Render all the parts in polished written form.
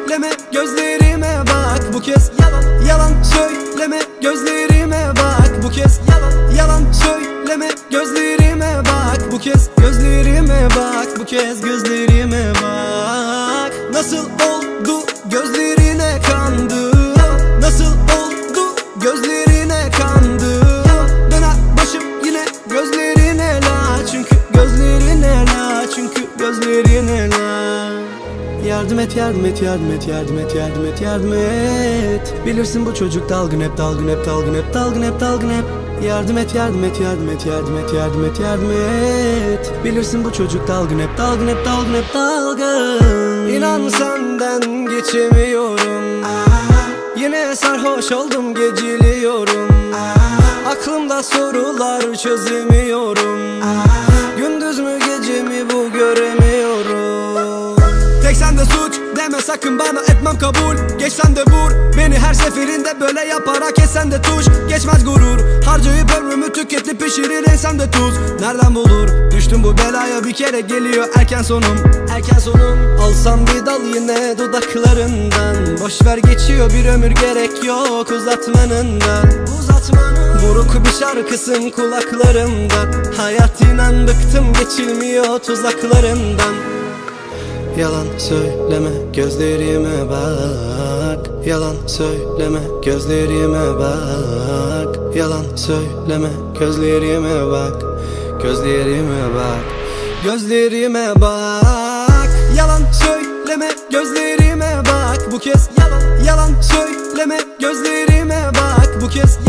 söyleme gözlerime bak bu kez. Yalan söyleme gözlerime bak bu kez. Yalan söyleme gözlerime bak bu kez. Gözlerime bak bu kez, gözlerime bak. Nasıl oldu gözlerine kandım? Nasıl oldu gözlerine kandım? Döner başım yine gözlerine la, çünkü gözlerine la, çünkü gözlerine la. Yardım et, yardım et, yardım et, yardım et, yardım et, yardım et. Bilirsin bu çocuk dalgın hep, dalgın hep, dalgın hep, dalgın hep, dalgın hep. Yardım et, yardım et, yardım et, yardım et, yardım et, yardım et. Bilirsin bu çocuk dalgın hep, dalgın hep, dalgın hep, dalgın. İnan senden geçemiyorum. Yine sarhoş oldum, geciliyorum. Aklımda sorular çözemiyorum. Gündüz mü gece mi bu göremiyorum. Tek sende suç deme sakın bana, etmem kabul. Geç sen de vur beni her seferinde, böyle yaparak kesen de tuş. Geçmez gurur, harcayıp ömrümü tüketip pişirir ensem de tuz. Nereden bulur düştüm bu belaya, bir kere geliyor erken sonum. Erken sonum. Alsam bir dal yine dudaklarından. Boşver geçiyor bir ömür, gerek yok uzatmanından. Buruk bir şarkısın kulaklarımda. Hayat inan bıktım, geçilmiyor tuzaklarından. Yalan söyleme gözlerime bak. Yalan söyleme gözlerime bak. Yalan söyleme gözlerime bak. Gözlerime bak. Gözlerime bak. Yalan söyleme gözlerime bak bu kez. Yalan söyleme gözlerime bak bu kez.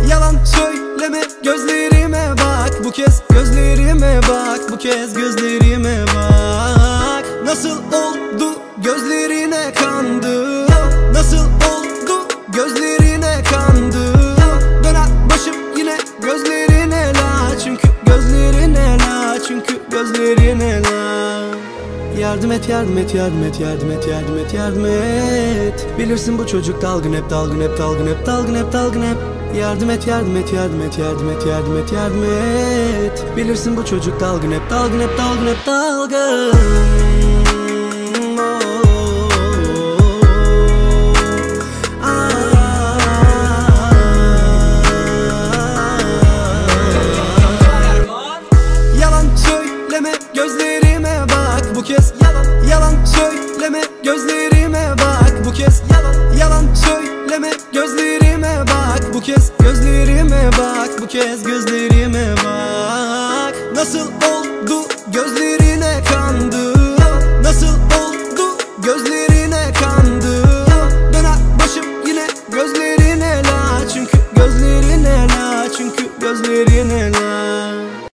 Yalan söyleme gözlerime bak bu kez. Gözlerime bak bu kez, gözlerime bak. Nasıl oldu gözlerine kandım? Nasıl oldu gözlerine kandım? Döner başım yine gözlerine la, çünkü gözlerine la, çünkü gözlerine la. Yardım et, yardım et, yardım et, yardım et, yardım et, yardım et. Bilirsin bu çocuk dalgın hep, dalgın hep, dalgın hep, dalgın hep, dalgın hep. Yardım et, yardım et, yardım et, yardım et, yardım et, yardım et. Bilirsin bu çocuk dalgın hep, dalgın hep, dalgın hep, dalgın.